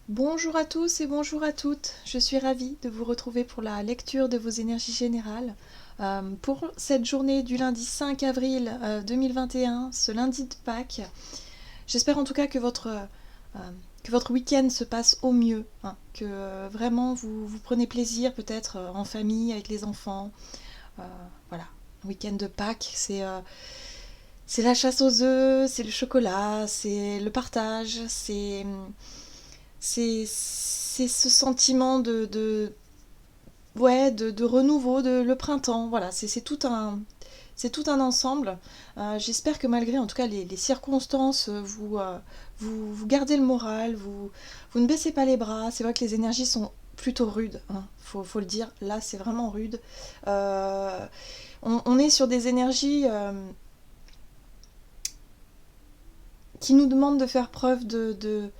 Bonjour à tous et bonjour à toutes. Je suis ravie de vous retrouver pour la lecture de vos énergies générales. Pour cette journée du lundi 5 avril 2021, ce lundi de Pâques, j'espère en tout cas que votre week-end se passe au mieux, hein, que vraiment vous prenez plaisir peut-être en famille, avec les enfants. Euh, voilà, le week-end de Pâques, c'est la chasse aux œufs, c'est le chocolat, c'est le partage, c'est ce sentiment de renouveau, de le printemps. Voilà, c'est tout un ensemble. J'espère que malgré en tout cas les circonstances, vous gardez le moral, vous ne baissez pas les bras. C'est vrai que les énergies sont plutôt rudes, hein, faut le dire. Là, c'est vraiment rude. Euh, on est sur des énergies qui nous demandent de faire preuve de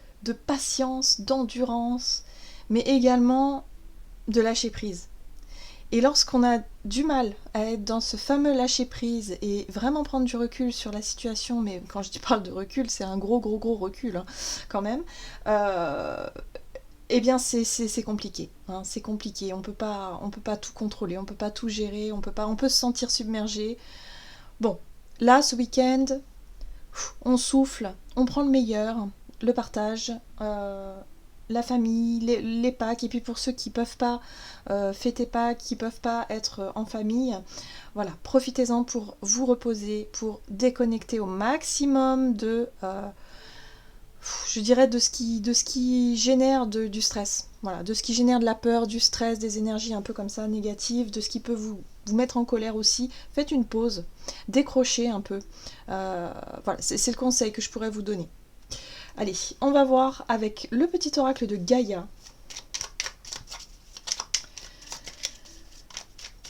patience, d'endurance, mais également de lâcher prise. Et lorsqu'on a du mal à être dans ce fameux lâcher prise et vraiment prendre du recul sur la situation, mais quand je parle de recul, c'est un gros recul, hein, quand même, eh bien c'est compliqué. Hein, c'est compliqué. On peut pas tout contrôler, on peut pas tout gérer, on peut se sentir submergé. Bon, là, ce week-end, on souffle, on prend le meilleur, le partage, la famille, les Pâques, et puis pour ceux qui peuvent pas fêter Pâques, qui peuvent pas être en famille, voilà, profitez-en pour vous reposer, pour déconnecter au maximum je dirais, de ce qui génère du stress, voilà, de ce qui génère de la peur, du stress, des énergies un peu comme ça négatives, de ce qui peut vous mettre en colère aussi. Faites une pause, décrochez un peu. Voilà, c'est le conseil que je pourrais vous donner. Allez, on va voir avec le petit oracle de Gaïa.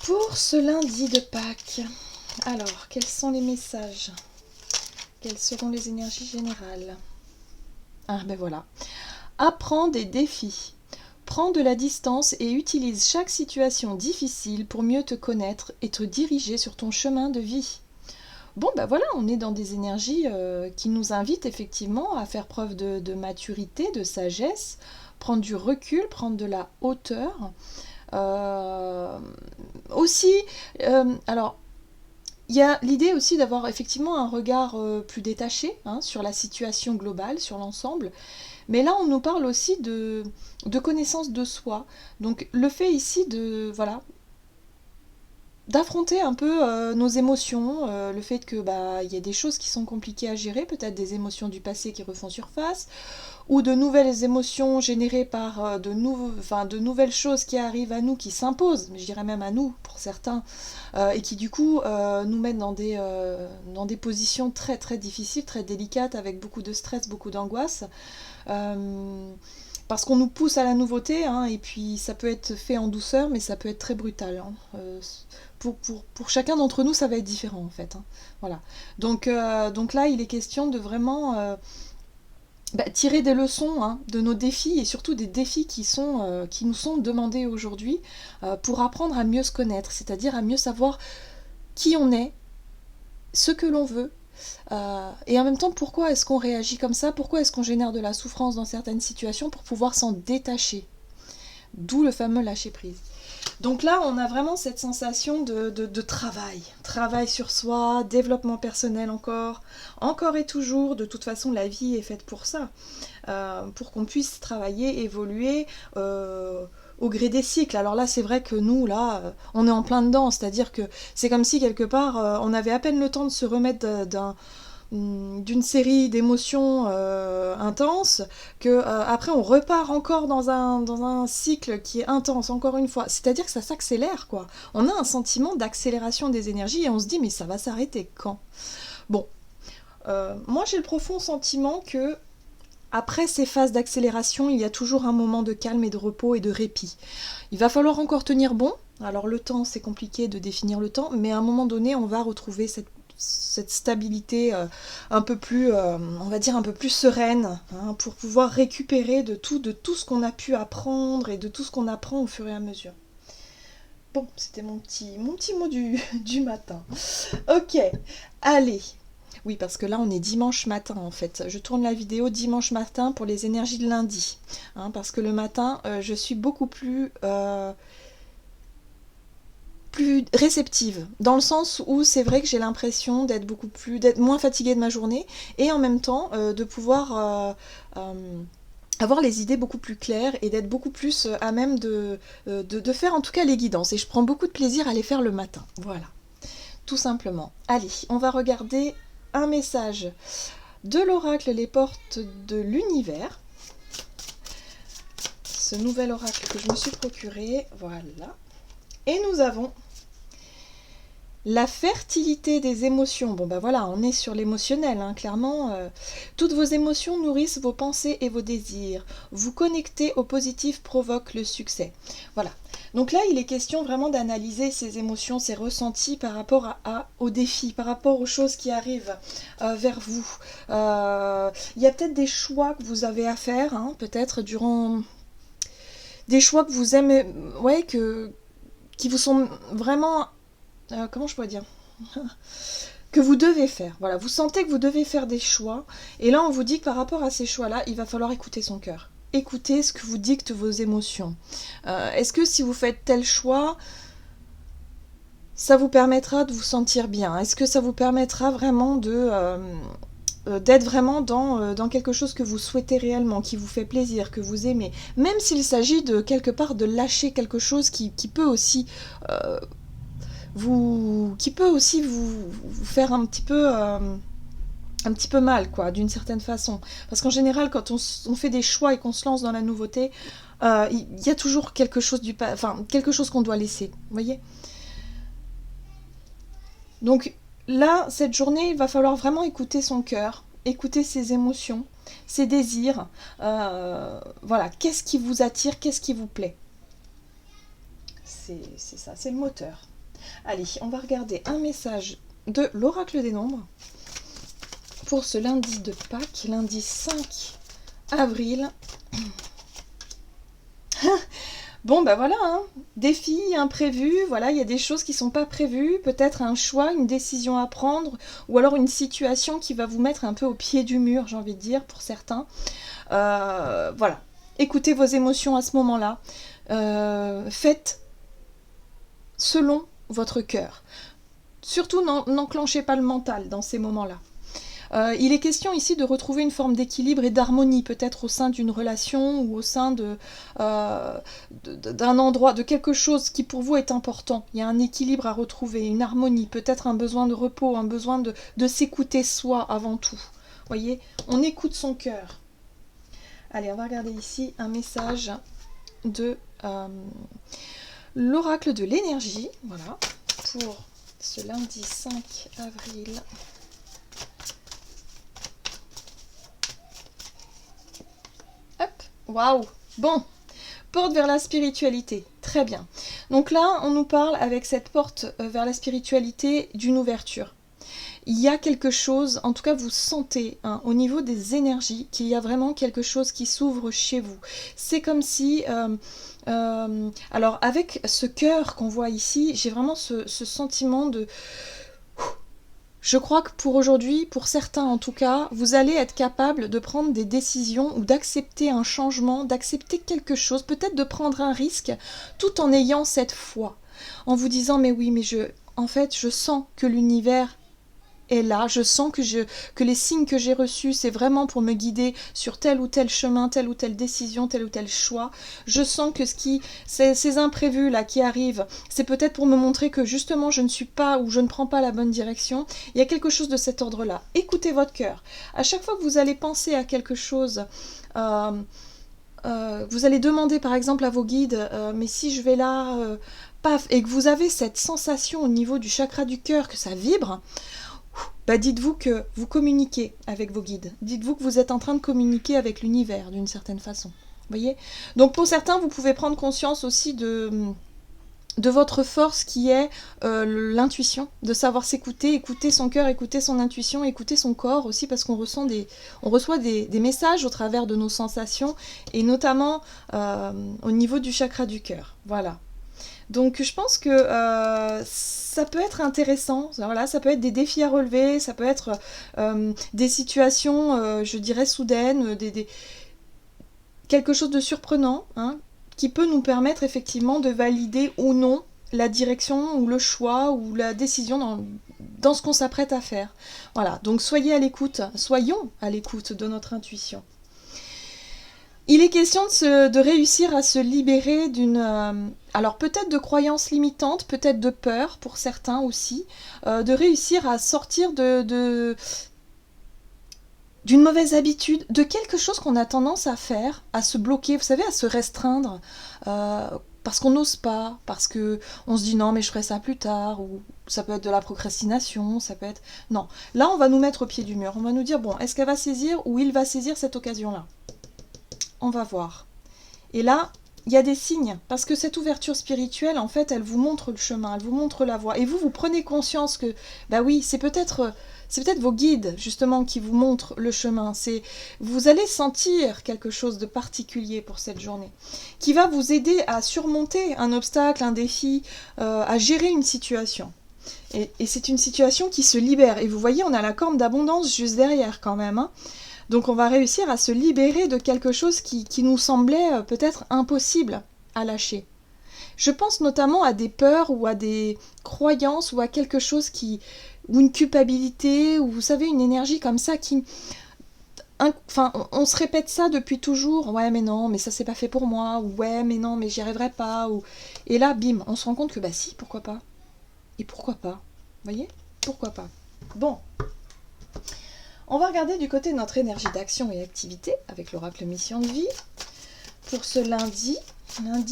Pour ce lundi de Pâques, alors, quels sont les messages? Quelles seront les énergies générales? Ah ben voilà. Apprends des défis. Prends de la distance et utilise chaque situation difficile pour mieux te connaître et te diriger sur ton chemin de vie. Bon, ben voilà, on est dans des énergies qui nous invitent effectivement à faire preuve de maturité, de sagesse, prendre du recul, prendre de la hauteur. Euh, aussi, alors, il y a l'idée aussi d'avoir effectivement un regard plus détaché, hein, sur la situation globale, sur l'ensemble. Mais là, on nous parle aussi de connaissance de soi. Donc, le fait ici de, voilà, d'affronter un peu nos émotions, le fait que bah il y a des choses qui sont compliquées à gérer, peut-être des émotions du passé qui refont surface, ou de nouvelles émotions générées par de nouvelles choses qui arrivent à nous, qui s'imposent, je dirais même à nous pour certains, et qui du coup nous mettent dans des positions très difficiles, très délicates, avec beaucoup de stress, beaucoup d'angoisse. Euh, Parce qu'on nous pousse à la nouveauté, hein, et puis ça peut être fait en douceur, mais ça peut être très brutal. Hein. Pour chacun d'entre nous, ça va être différent en fait. Hein. Voilà. Donc là, il est question de vraiment tirer des leçons, hein, de nos défis et surtout des défis qui nous sont demandés aujourd'hui pour apprendre à mieux se connaître, c'est-à-dire à mieux savoir qui on est, ce que l'on veut, et en même temps pourquoi est-ce qu'on réagit comme ça, pourquoi est-ce qu'on génère de la souffrance dans certaines situations pour pouvoir s'en détacher. D'où le fameux lâcher prise. Donc là, on a vraiment cette sensation de travail. Travail sur soi, développement personnel encore et toujours. De toute façon, la vie est faite pour ça. Pour qu'on puisse travailler, évoluer au gré des cycles. Alors là, c'est vrai que nous, là, on est en plein dedans. C'est-à-dire que c'est comme si, quelque part, on avait à peine le temps de se remettre d'une série d'émotions intenses, que après on repart encore dans un cycle qui est intense encore une fois. C'est-à-dire que ça s'accélère, quoi. On a un sentiment d'accélération des énergies et on se dit mais ça va s'arrêter quand? Bon, moi j'ai le profond sentiment que après ces phases d'accélération, il y a toujours un moment de calme et de repos et de répit. Il va falloir encore tenir bon. Alors le temps, c'est compliqué de définir le temps, mais à un moment donné, on va retrouver cette stabilité un peu plus, on va dire, un peu plus sereine, hein, pour pouvoir récupérer de tout ce qu'on a pu apprendre et de tout ce qu'on apprend au fur et à mesure. Bon, c'était mon petit mot du matin. Ok, allez. Oui, parce que là, on est dimanche matin, en fait. Je tourne la vidéo dimanche matin pour les énergies de lundi. Hein, parce que le matin, je suis beaucoup plus réceptive, dans le sens où c'est vrai que j'ai l'impression d'être moins fatiguée de ma journée, et en même temps, de pouvoir... avoir les idées beaucoup plus claires et d'être beaucoup plus à même de faire en tout cas les guidances. Et je prends beaucoup de plaisir à les faire le matin. Voilà, tout simplement. Allez, on va regarder un message de l'oracle Les Portes de l'Univers. Ce nouvel oracle que je me suis procuré. Voilà. Et nous avons la fertilité des émotions. Bon ben voilà, on est sur l'émotionnel, hein, clairement. Toutes vos émotions nourrissent vos pensées et vos désirs. Vous connecter au positif provoque le succès. Voilà. Donc là, il est question vraiment d'analyser ces émotions, ces ressentis par rapport aux défis, par rapport aux choses qui arrivent vers vous. Il y a peut-être des choix que vous avez à faire, hein, peut-être durant... Des choix que vous aimez, ouais, qui vous sont vraiment... comment je pourrais dire que vous devez faire. Voilà, vous sentez que vous devez faire des choix. Et là, on vous dit que par rapport à ces choix-là, il va falloir écouter son cœur. Écoutez ce que vous dictent vos émotions. Est-ce que si vous faites tel choix, ça vous permettra de vous sentir bien? Est-ce que ça vous permettra vraiment d'être vraiment dans quelque chose que vous souhaitez réellement, qui vous fait plaisir, que vous aimez? Même s'il s'agit de quelque part de lâcher quelque chose qui peut aussi... vous faire un petit peu mal, quoi, d'une certaine façon. Parce qu'en général, quand on fait des choix et qu'on se lance dans la nouveauté, il y a toujours quelque chose quelque chose qu'on doit laisser, vous voyez. Donc là, cette journée, il va falloir vraiment écouter son cœur, écouter ses émotions, ses désirs. Voilà, qu'est-ce qui vous attire, qu'est-ce qui vous plaît? C'est ça, c'est le moteur. Allez, on va regarder un message de l'oracle des nombres pour ce lundi de Pâques, lundi 5 avril. Bon, ben voilà, hein. Défi imprévu, voilà, il y a des choses qui ne sont pas prévues, peut-être un choix, une décision à prendre, ou alors une situation qui va vous mettre un peu au pied du mur, j'ai envie de dire, pour certains. Voilà, écoutez vos émotions à ce moment-là. Faites selon votre cœur. Surtout, n'enclenchez pas le mental dans ces moments-là. Il est question ici de retrouver une forme d'équilibre et d'harmonie, peut-être au sein d'une relation ou au sein d'un endroit, de quelque chose qui pour vous est important. Il y a un équilibre à retrouver, une harmonie, peut-être un besoin de repos, un besoin de s'écouter soi avant tout. Vous voyez, on écoute son cœur. Allez, on va regarder ici un message de l'oracle de l'énergie, voilà, pour ce lundi 5 avril. Hop, waouh, bon, porte vers la spiritualité, très bien. Donc là, on nous parle avec cette porte vers la spiritualité d'une ouverture. Il y a quelque chose, en tout cas vous sentez, hein, au niveau des énergies, qu'il y a vraiment quelque chose qui s'ouvre chez vous. C'est comme si... alors avec ce cœur qu'on voit ici, j'ai vraiment ce sentiment de... Je crois que pour aujourd'hui, pour certains en tout cas, vous allez être capable de prendre des décisions ou d'accepter un changement, d'accepter quelque chose, peut-être de prendre un risque, tout en ayant cette foi. En vous disant, mais oui, mais en fait, je sens que l'univers est là, je sens que les signes que j'ai reçus, c'est vraiment pour me guider sur tel ou tel chemin, telle ou telle décision, tel ou tel choix. Je sens que ces imprévus là qui arrivent, c'est peut-être pour me montrer que justement je ne suis pas ou je ne prends pas la bonne direction. Il y a quelque chose de cet ordre-là. Écoutez votre cœur. À chaque fois que vous allez penser à quelque chose, vous allez demander par exemple à vos guides, mais si je vais là, paf, et que vous avez cette sensation au niveau du chakra du cœur que ça vibre, bah dites-vous que vous communiquez avec vos guides. Dites-vous que vous êtes en train de communiquer avec l'univers d'une certaine façon. Vous voyez ? Donc pour certains, vous pouvez prendre conscience aussi de votre force qui est l'intuition, de savoir s'écouter, écouter son cœur, écouter son intuition, écouter son corps aussi, parce qu'on reçoit des messages au travers de nos sensations, et notamment au niveau du chakra du cœur. Voilà. Donc je pense que ça peut être intéressant, voilà, ça peut être des défis à relever, ça peut être des situations, je dirais, soudaines, quelque chose de surprenant, hein, qui peut nous permettre effectivement de valider ou non la direction ou le choix ou la décision dans ce qu'on s'apprête à faire. Voilà, donc soyez à l'écoute, soyons à l'écoute de notre intuition. Il est question de réussir à se libérer d'une... alors peut-être de croyances limitantes, peut-être de peur pour certains aussi, de réussir à sortir d'une mauvaise habitude, de quelque chose qu'on a tendance à faire, à se bloquer, vous savez, à se restreindre, parce qu'on n'ose pas, parce qu'on se dit non mais je ferai ça plus tard, ou ça peut être de la procrastination, ça peut être... Non, là on va nous mettre au pied du mur, on va nous dire bon, est-ce qu'elle va saisir ou il va saisir cette occasion-là? On va voir. Et là, il y a des signes, parce que cette ouverture spirituelle, en fait, elle vous montre le chemin, elle vous montre la voie. Et vous prenez conscience que, bah oui, c'est peut-être vos guides, justement, qui vous montrent le chemin. Vous allez sentir quelque chose de particulier pour cette journée, qui va vous aider à surmonter un obstacle, un défi, à gérer une situation. Et c'est une situation qui se libère. Et vous voyez, on a la corne d'abondance juste derrière, quand même, hein. Donc on va réussir à se libérer de quelque chose qui nous semblait peut-être impossible à lâcher. Je pense notamment à des peurs ou à des croyances ou à quelque chose ou une culpabilité, ou vous savez, une énergie comme ça qui... Enfin, on se répète ça depuis toujours. Ouais, mais non, mais ça c'est pas fait pour moi. Ou ouais, mais non, mais j'y arriverai pas. Et là, bim, on se rend compte que bah si, pourquoi pas. Et pourquoi pas. Vous voyez? Pourquoi pas. Bon. On va regarder du côté de notre énergie d'action et activité avec l'oracle mission de vie pour ce lundi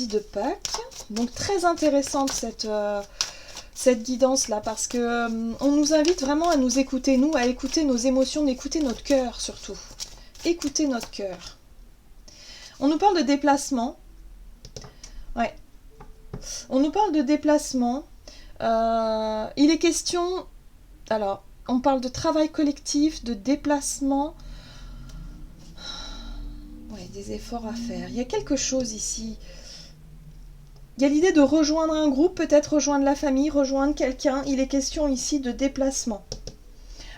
de Pâques. Donc très intéressante cette guidance-là parce que on nous invite vraiment à nous écouter, nous, à écouter nos émotions, d'écouter notre cœur surtout. Écouter notre cœur. On nous parle de déplacement. Ouais. On nous parle de déplacement. Il est question... Alors... On parle de travail collectif, de déplacement. Ouais, des efforts à faire. Il y a quelque chose ici. Il y a l'idée de rejoindre un groupe, peut-être rejoindre la famille, rejoindre quelqu'un. Il est question ici de déplacement.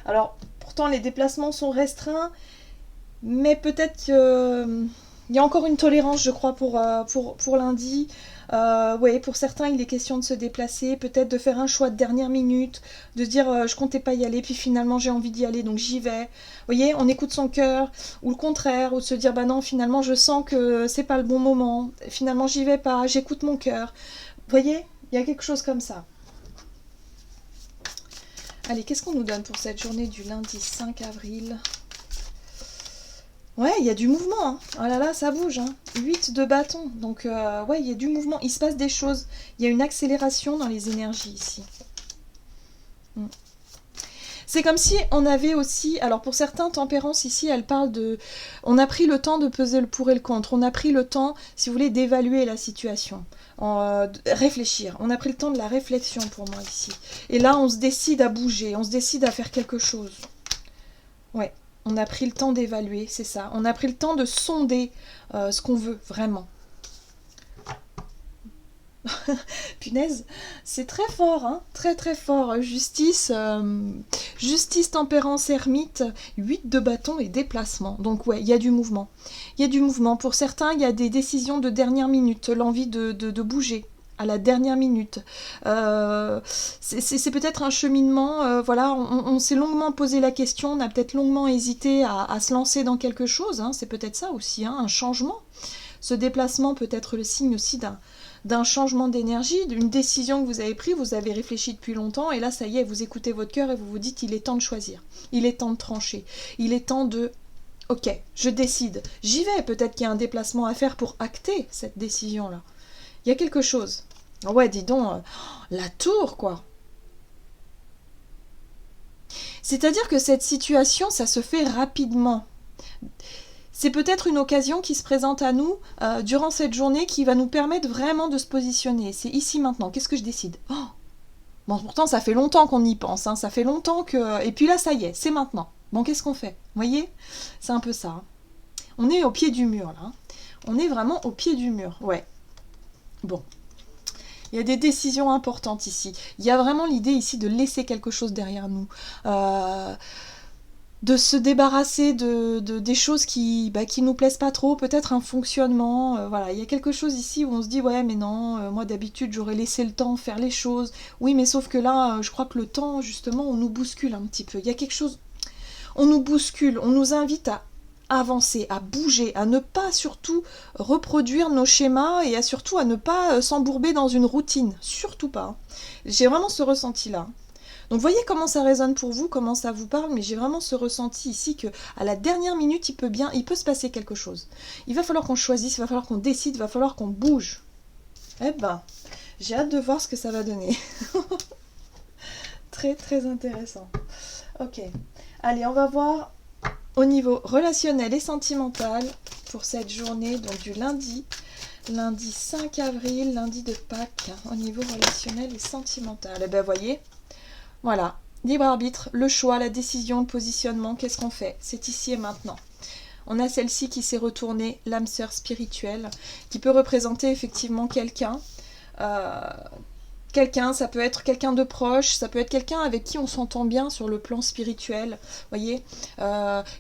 Alors, pourtant, les déplacements sont restreints, mais peut-être qu'il y a encore une tolérance, je crois, pour lundi. Oui, pour certains, il est question de se déplacer, peut-être de faire un choix de dernière minute, de se dire je comptais pas y aller, puis finalement j'ai envie d'y aller, donc j'y vais. Vous voyez, on écoute son cœur, ou le contraire, ou de se dire bah non, finalement je sens que c'est pas le bon moment, finalement j'y vais pas, j'écoute mon cœur. Vous voyez, il y a quelque chose comme ça. Allez, qu'est-ce qu'on nous donne pour cette journée du lundi 5 avril ? Ouais, il y a du mouvement, hein. Oh là là, ça bouge, hein. 8 de bâton, donc ouais, il y a du mouvement, il se passe des choses. Il y a une accélération dans les énergies ici. C'est comme si on avait aussi, alors pour certains, tempérance ici, elle parle de... On a pris le temps de peser le pour et le contre, on a pris le temps, si vous voulez, d'évaluer la situation, réfléchir. On a pris le temps de la réflexion pour moi ici. Et là, on se décide à bouger, on se décide à faire quelque chose. Ouais. On a pris le temps d'évaluer, c'est ça. On a pris le temps de sonder ce qu'on veut, vraiment. Punaise, c'est très fort, hein, très très fort. Justice, tempérance, ermite, 8 de bâton et déplacement. Donc ouais, il y a du mouvement. Il y a du mouvement. Pour certains, il y a des décisions de dernière minute, l'envie de bouger à la dernière minute. C'est peut-être un cheminement, voilà, on s'est longuement posé la question, on a peut-être longuement hésité à se lancer dans quelque chose, hein, c'est peut-être ça aussi, hein, un changement. Ce déplacement peut être le signe aussi d'un changement d'énergie, d'une décision que vous avez prise, vous avez réfléchi depuis longtemps, et là, ça y est, vous écoutez votre cœur et vous vous dites, il est temps de choisir, il est temps de trancher, il est temps de... Ok, je décide, j'y vais, peut-être qu'il y a un déplacement à faire pour acter cette décision-là. Il y a quelque chose. Ouais, dis donc, la tour, quoi. C'est-à-dire que cette situation, ça se fait rapidement. C'est peut-être une occasion qui se présente à nous durant cette journée qui va nous permettre vraiment de se positionner. C'est ici, maintenant. Qu'est-ce que je décide ? Bon, pourtant, ça fait longtemps qu'on y pense. Hein. Ça fait longtemps que... Et puis là, ça y est, c'est maintenant. Bon, qu'est-ce qu'on fait ? Vous voyez ? C'est un peu ça. Hein. On est au pied du mur, là. On est vraiment au pied du mur. Ouais. Bon. Il y a des décisions importantes ici. Il y a vraiment l'idée ici de laisser quelque chose derrière nous. De se débarrasser des choses qui nous plaisent pas trop, peut-être un fonctionnement, voilà, il y a quelque chose ici où on se dit ouais mais non, moi d'habitude j'aurais laissé le temps faire les choses, oui mais sauf que là, je crois que le temps justement on nous bouscule un petit peu, il y a quelque chose, on nous bouscule, on nous invite à avancer, à bouger, à ne pas surtout reproduire nos schémas et surtout à ne pas s'embourber dans une routine, surtout pas. J'ai vraiment ce ressenti là. Donc voyez comment ça résonne pour vous, comment ça vous parle, mais j'ai vraiment ce ressenti ici que à la dernière minute, il peut se passer quelque chose. Il va falloir qu'on choisisse, il va falloir qu'on décide, il va falloir qu'on bouge. Eh ben, j'ai hâte de voir ce que ça va donner. Très très intéressant. Ok, allez, on va voir au niveau relationnel et sentimental pour cette journée, donc du lundi 5 avril, lundi de Pâques, au niveau relationnel et sentimental. Eh ben voyez. Voilà, libre arbitre, le choix, la décision, le positionnement, qu'est-ce qu'on fait? C'est ici et maintenant. On a celle-ci qui s'est retournée, l'âme sœur spirituelle, qui peut représenter effectivement quelqu'un. Quelqu'un, ça peut être quelqu'un de proche, ça peut être quelqu'un avec qui on s'entend bien sur le plan spirituel, voyez,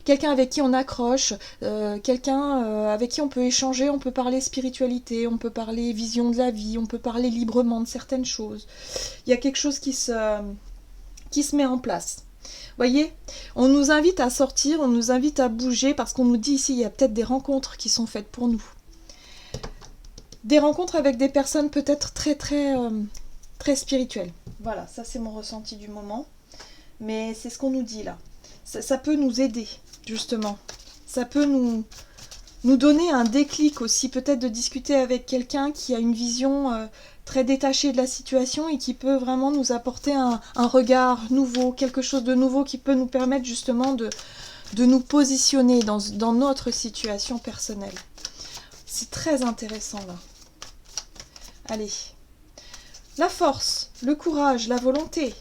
quelqu'un avec qui on accroche, quelqu'un avec qui on peut échanger, on peut parler spiritualité, on peut parler vision de la vie, on peut parler librement de certaines choses. Il y a quelque chose qui se met en place. Voyez, on nous invite à sortir, on nous invite à bouger parce qu'on nous dit ici, il y a peut-être des rencontres qui sont faites pour nous. Des rencontres avec des personnes peut-être très très spirituelles. Voilà, ça c'est mon ressenti du moment. Mais c'est ce qu'on nous dit là. Ça peut nous aider, justement. Ça peut nous donner un déclic aussi, peut-être de discuter avec quelqu'un qui a une vision très détachée de la situation et qui peut vraiment nous apporter un regard nouveau, quelque chose de nouveau qui peut nous permettre justement de nous positionner dans notre situation personnelle. C'est très intéressant là. Allez. La force, le courage, la volonté.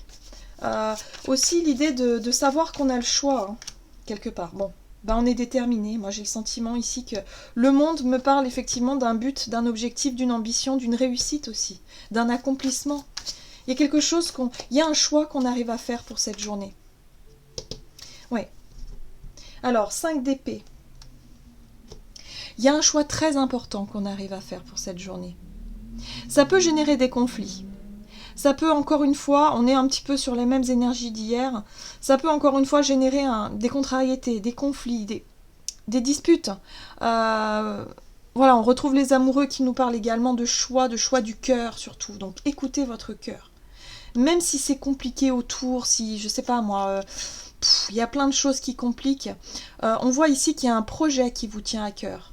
Aussi l'idée de savoir qu'on a le choix, hein, quelque part. Bon. Ben on est déterminé. Moi j'ai le sentiment ici que le monde me parle effectivement d'un but, d'un objectif, d'une ambition, d'une réussite aussi, d'un accomplissement. Il y a quelque chose il y a un choix qu'on arrive à faire pour cette journée. Ouais. Alors 5 d'épée. Il y a un choix très important qu'on arrive à faire pour cette journée. Ça peut générer des conflits. Ça peut encore une fois, on est un petit peu sur les mêmes énergies d'hier, ça peut encore une fois générer des contrariétés, des conflits, des disputes. Voilà, on retrouve les amoureux qui nous parlent également de choix du cœur surtout. Donc écoutez votre cœur. Même si c'est compliqué autour, si, je sais pas moi, il y a plein de choses qui compliquent, on voit ici qu'il y a un projet qui vous tient à cœur.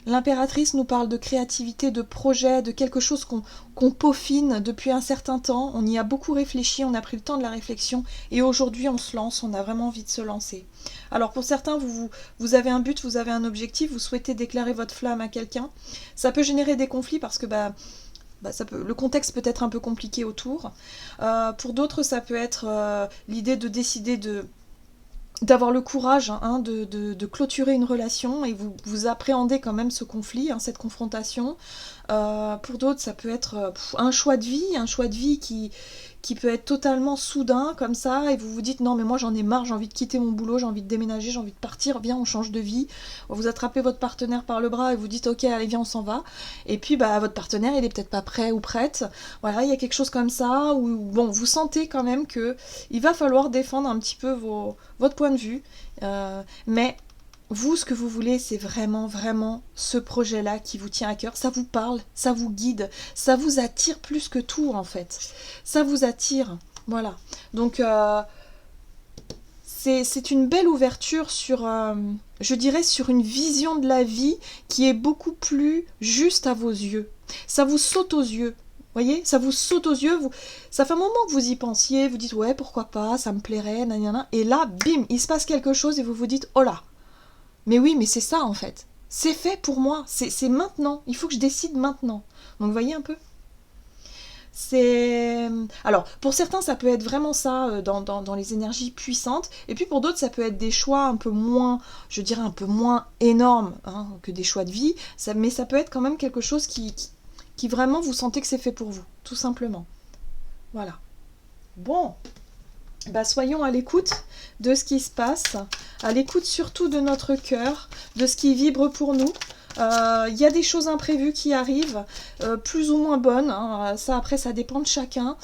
L'impératrice nous parle de créativité, de projet, de quelque chose qu'on peaufine depuis un certain temps. On y a beaucoup réfléchi, on a pris le temps de la réflexion et aujourd'hui on se lance, on a vraiment envie de se lancer. Alors pour certains, vous avez un but, vous avez un objectif, vous souhaitez déclarer votre flamme à quelqu'un. Ça peut générer des conflits parce que le contexte peut être un peu compliqué autour. Pour d'autres, ça peut être l'idée de décider d'avoir le courage de clôturer une relation et vous appréhendez quand même ce conflit, cette confrontation. Pour d'autres, ça peut être un choix de vie qui peut être totalement soudain comme ça et vous vous dites non mais moi j'en ai marre, j'ai envie de quitter mon boulot, j'ai envie de déménager, j'ai envie de partir, viens on change de vie. Vous attrapez votre partenaire par le bras et vous dites ok allez viens on s'en va et puis votre partenaire il est peut-être pas prêt ou prête. Voilà, il y a quelque chose comme ça où bon vous sentez quand même que il va falloir défendre un petit peu votre point de vue mais vous, ce que vous voulez, c'est vraiment, vraiment ce projet-là qui vous tient à cœur. Ça vous parle, ça vous guide, ça vous attire plus que tout, en fait. Ça vous attire, voilà. Donc, c'est une belle ouverture sur, je dirais, sur une vision de la vie qui est beaucoup plus juste à vos yeux. Ça vous saute aux yeux. Voyez, ça vous saute aux yeux, ça fait un moment que vous y pensiez, vous dites ouais pourquoi pas, ça me plairait, nanana, et là, bim, il se passe quelque chose et vous vous dites oh là. Mais oui, mais c'est ça en fait. C'est fait pour moi. C'est maintenant. Il faut que je décide maintenant. Donc, vous voyez un peu ? Alors, pour certains, ça peut être vraiment ça dans les énergies puissantes. Et puis pour d'autres, ça peut être des choix un peu moins, je dirais un peu moins énormes que des choix de vie. Mais ça peut être quand même quelque chose qui qui vraiment vous sentez que c'est fait pour vous, tout simplement. Voilà. Bon, bah soyons à l'écoute de ce qui se passe, à l'écoute surtout de notre cœur, de ce qui vibre pour nous. Il y a des choses imprévues qui arrivent, plus ou moins bonnes, hein, ça après ça dépend de chacun,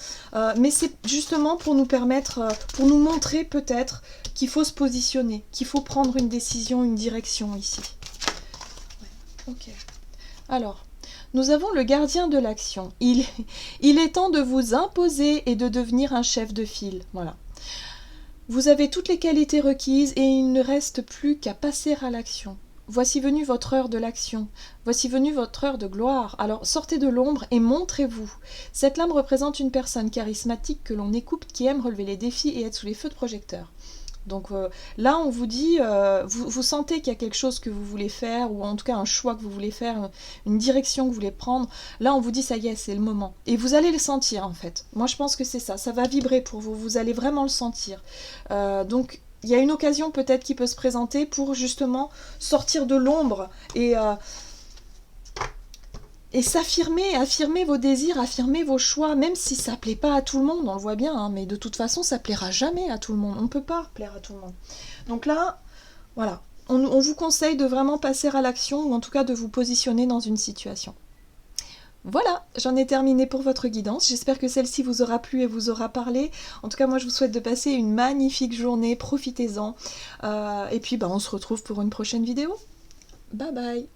mais c'est justement pour nous permettre, pour nous montrer peut-être qu'il faut se positionner, qu'il faut prendre une décision, une direction ici. Ouais, ok. Alors, nous avons le gardien de l'action. Il est temps de vous imposer et de devenir un chef de file. Voilà. Vous avez toutes les qualités requises et il ne reste plus qu'à passer à l'action. Voici venue votre heure de l'action. Voici venue votre heure de gloire. Alors sortez de l'ombre et montrez-vous. Cette lame représente une personne charismatique que l'on écoute, qui aime relever les défis et être sous les feux de projecteurs. Donc là, on vous dit, vous sentez qu'il y a quelque chose que vous voulez faire, ou en tout cas un choix que vous voulez faire, une direction que vous voulez prendre. Là, on vous dit, ça y est, c'est le moment. Et vous allez le sentir, en fait. Moi, je pense que c'est ça. Ça va vibrer pour vous. Vous allez vraiment le sentir. Donc, il y a une occasion peut-être qui peut se présenter pour justement sortir de l'ombre et s'affirmer, affirmer vos désirs, affirmer vos choix, même si ça plaît pas à tout le monde, on le voit bien, hein, mais de toute façon, ça plaira jamais à tout le monde. On ne peut pas plaire à tout le monde. Donc là, voilà, on vous conseille de vraiment passer à l'action, ou en tout cas de vous positionner dans une situation. Voilà, j'en ai terminé pour votre guidance. J'espère que celle-ci vous aura plu et vous aura parlé. En tout cas, moi, je vous souhaite de passer une magnifique journée. Profitez-en. Et puis, on se retrouve pour une prochaine vidéo. Bye bye.